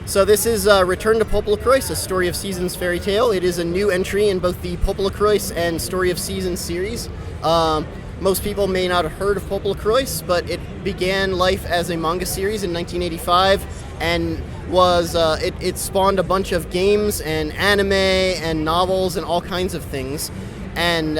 So this is Return to PopoloCrois, a Story of Seasons fairy tale. It is a new entry in both the PopoloCrois and Story of Seasons series. Most people may not have heard of PopoloCrois, but it began life as a manga series in 1985 and was it spawned a bunch of games and anime and novels and all kinds of things. And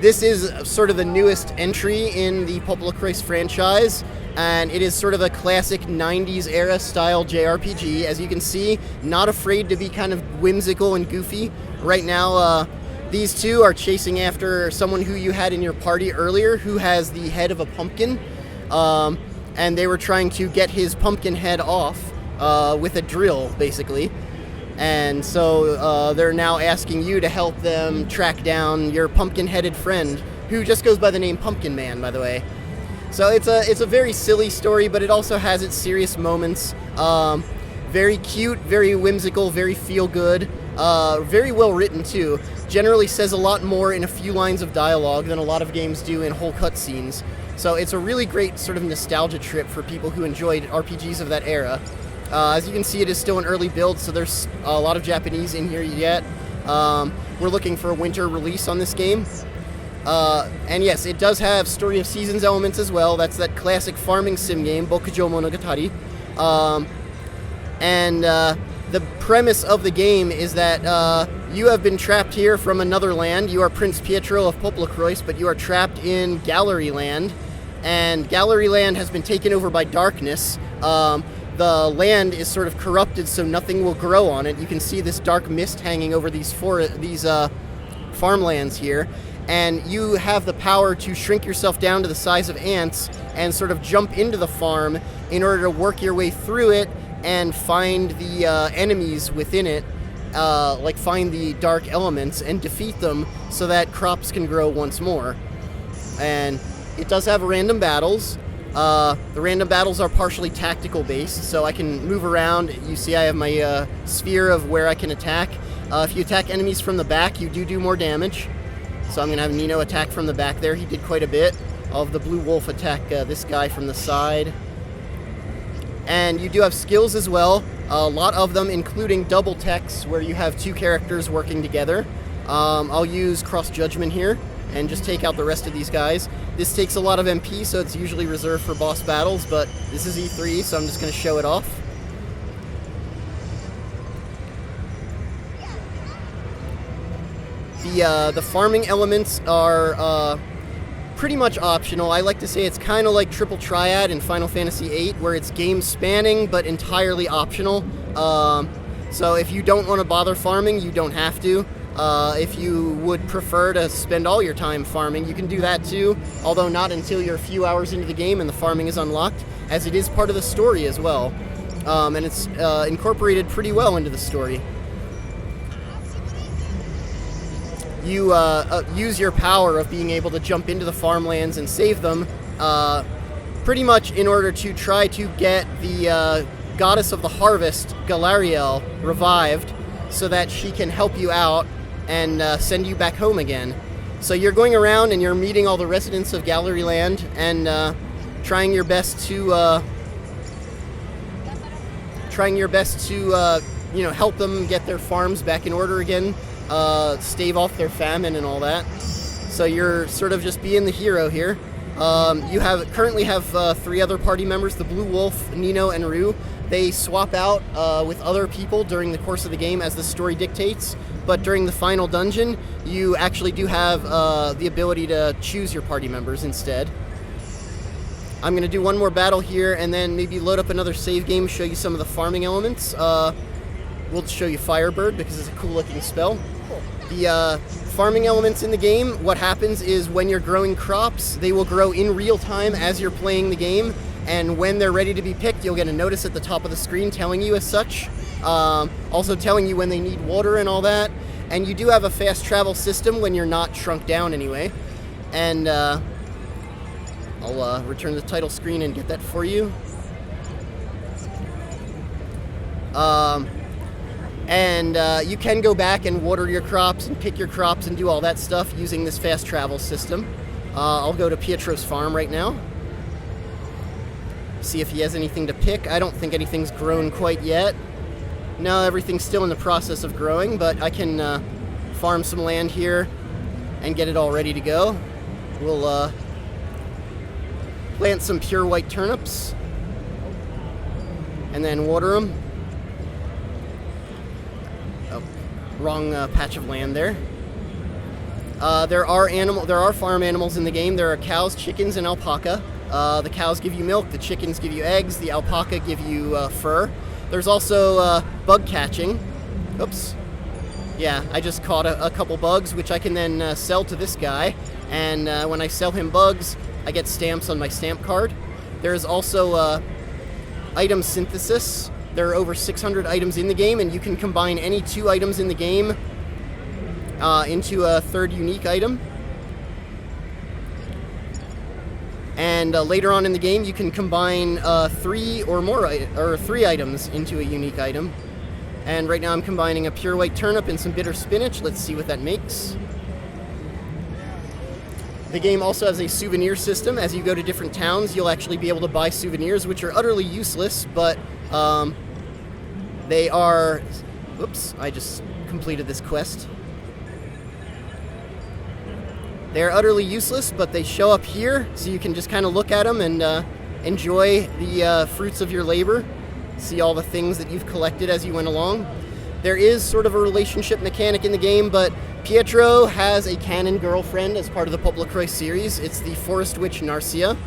this is sort of the newest entry in the PopoloCrois franchise. And it is sort of a classic 90s era style JRPG. As you can see, not afraid to be kind of whimsical and goofy. Right now, these two are chasing after someone who you had in your party earlier who has the head of a pumpkin. And they were trying to get his pumpkin head off with a drill, basically. And so they're now asking you to help them track down your pumpkin-headed friend, who just goes by the name Pumpkin Man, by the way. So it's a very silly story, but it also has its serious moments. Very cute, very whimsical, very feel-good, very well written too. Generally says a lot more in a few lines of dialogue than a lot of games do in whole cutscenes. So it's a really great sort of nostalgia trip for people who enjoyed RPGs of that era. As you can see, it is still an early build, so there's a lot of Japanese in here yet. We're looking for a winter release on this game. And yes, it does have Story of Seasons elements as well. That's that classic farming sim game, Bokujo Monogatari. And the premise of the game is that you have been trapped here from another land. You are Prince Pietro of PopoloCrois, but you are trapped in Gallery Land. And Gallery Land has been taken over by darkness. The land is sort of corrupted, so nothing will grow on it. You can see this dark mist hanging over these farmlands here. And you have the power to shrink yourself down to the size of ants and sort of jump into the farm in order to work your way through it and find the enemies within it, like find the dark elements and defeat them so that crops can grow once more. And it does have random battles. The random battles are partially tactical based, so I can move around. You see I have my sphere of where I can attack. If you attack enemies from the back, you do more damage. So I'm going to have Nino attack from the back there. He did quite a bit. I'll have the Blue Wolf attack this guy from the side. And you do have skills as well. A lot of them, including double techs, where you have two characters working together. I'll use Cross Judgment here and just take out the rest of these guys. This takes a lot of MP, so it's usually reserved for boss battles, but this is E3, so I'm just going to show it off. The farming elements are pretty much optional. I like to say it's kind of like Triple Triad in Final Fantasy VIII, where it's game spanning but entirely optional. So if you don't want to bother farming, you don't have to. If you would prefer to spend all your time farming, you can do that too, although not until you're a few hours into the game and the farming is unlocked, as it is part of the story as well. And it's incorporated pretty well into the story. You use your power of being able to jump into the farmlands and save them, pretty much in order to try to get the goddess of the harvest, Galariel, revived so that she can help you out and send you back home again. So you're going around and you're meeting all the residents of Gallery Land and trying your best to help them get their farms back in order again. Stave off their famine and all that. So you're sort of just being the hero here. You currently have 3 other party members, the Blue Wolf, Nino, and Rue. They swap out with other people during the course of the game as the story dictates, but during the final dungeon, you actually do have the ability to choose your party members instead. I'm going to do one more battle here and then maybe load up another save game, show you some of the farming elements. We'll show you Firebird because it's a cool looking spell. The farming elements in the game, what happens is when you're growing crops, they will grow in real time as you're playing the game, and when they're ready to be picked, you'll get a notice at the top of the screen telling you as such, also telling you when they need water and all that. And you do have a fast travel system when you're not shrunk down anyway. And I'll return the title screen and get that for you. You can go back and water your crops and pick your crops and do all that stuff using this fast travel system. I'll go to Pietro's farm right now. see if he has anything to pick. I don't think anything's grown quite yet. No, everything's still in the process of growing, but I can farm some land here and get it all ready to go. We'll plant some pure white turnips and then water them. Oh, wrong patch of land there. There are farm animals in the game. There are cows, chickens, and alpaca. The cows give you milk, the chickens give you eggs, the alpaca give you fur. There's also bug catching. Oops. Yeah, I just caught a couple bugs, which I can then sell to this guy. And when I sell him bugs, I get stamps on my stamp card. There's also item synthesis. There are over 600 items in the game, and you can combine any 2 items in the game into a third unique item. And later on in the game, you can combine 3 items into a unique item. And right now I'm combining a pure white turnip and some bitter spinach. Let's see what that makes. The game also has a souvenir system. As you go to different towns, you'll actually be able to buy souvenirs, which are utterly useless, but they are... Whoops, I just completed this quest. They're utterly useless, but they show up here, so you can just kind of look at them and enjoy the fruits of your labor, see all the things that you've collected as you went along. There is sort of a relationship mechanic in the game, but Pietro has a canon girlfriend as part of the PopoloCrois series. It's the Forest Witch Narcia.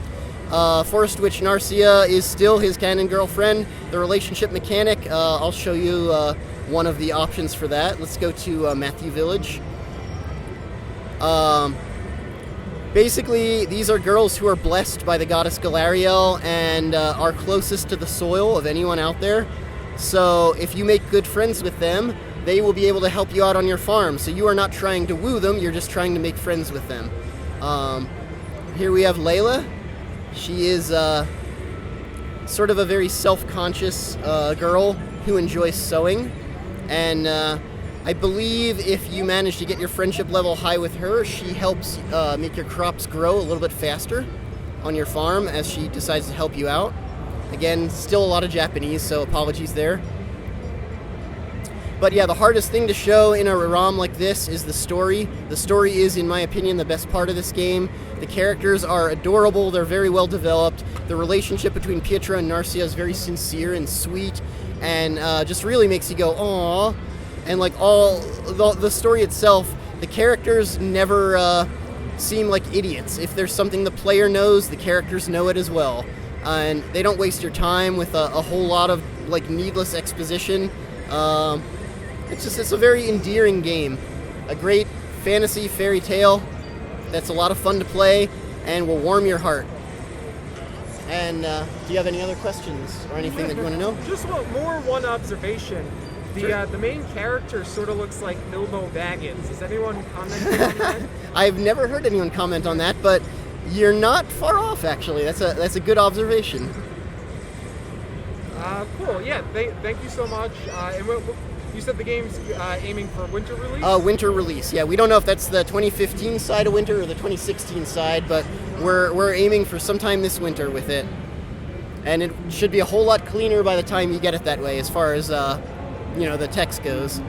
Forest Witch Narcia is still his canon girlfriend. The relationship mechanic, I'll show you one of the options for that. Let's go to Matthew Village. Basically, these are girls who are blessed by the goddess Galariel and are closest to the soil of anyone out there. So if you make good friends with them, they will be able to help you out on your farm. So you are not trying to woo them, you're just trying to make friends with them. Here we have Leila. She is sort of a very self-conscious girl who enjoys sewing. And I believe if you manage to get your friendship level high with her, she helps make your crops grow a little bit faster on your farm as she decides to help you out. Again, still a lot of Japanese, so apologies there. But yeah, the hardest thing to show in a ROM like this is the story. The story is, in my opinion, the best part of this game. The characters are adorable, they're very well developed. The relationship between Pietro and Narcia is very sincere and sweet, and just really makes you go, aww. And like the story itself, the characters never seem like idiots. If there's something the player knows, the characters know it as well. And they don't waste your time with a whole lot of like needless exposition. It's a very endearing game. A great fantasy fairy tale that's a lot of fun to play and will warm your heart. And do you have any other questions or anything that you want to know? Just one observation. The main character sort of looks like Bilbo Baggins. Is anyone commenting on that? I've never heard anyone comment on that, but you're not far off, actually. That's a good observation. Cool. Yeah. Thank you so much. And you said the game's aiming for winter release? Winter release. Yeah, we don't know if that's the 2015 side of winter or the 2016 side, but we're aiming for sometime this winter with it. And it should be a whole lot cleaner by the time you get it that way, as far as the text goes.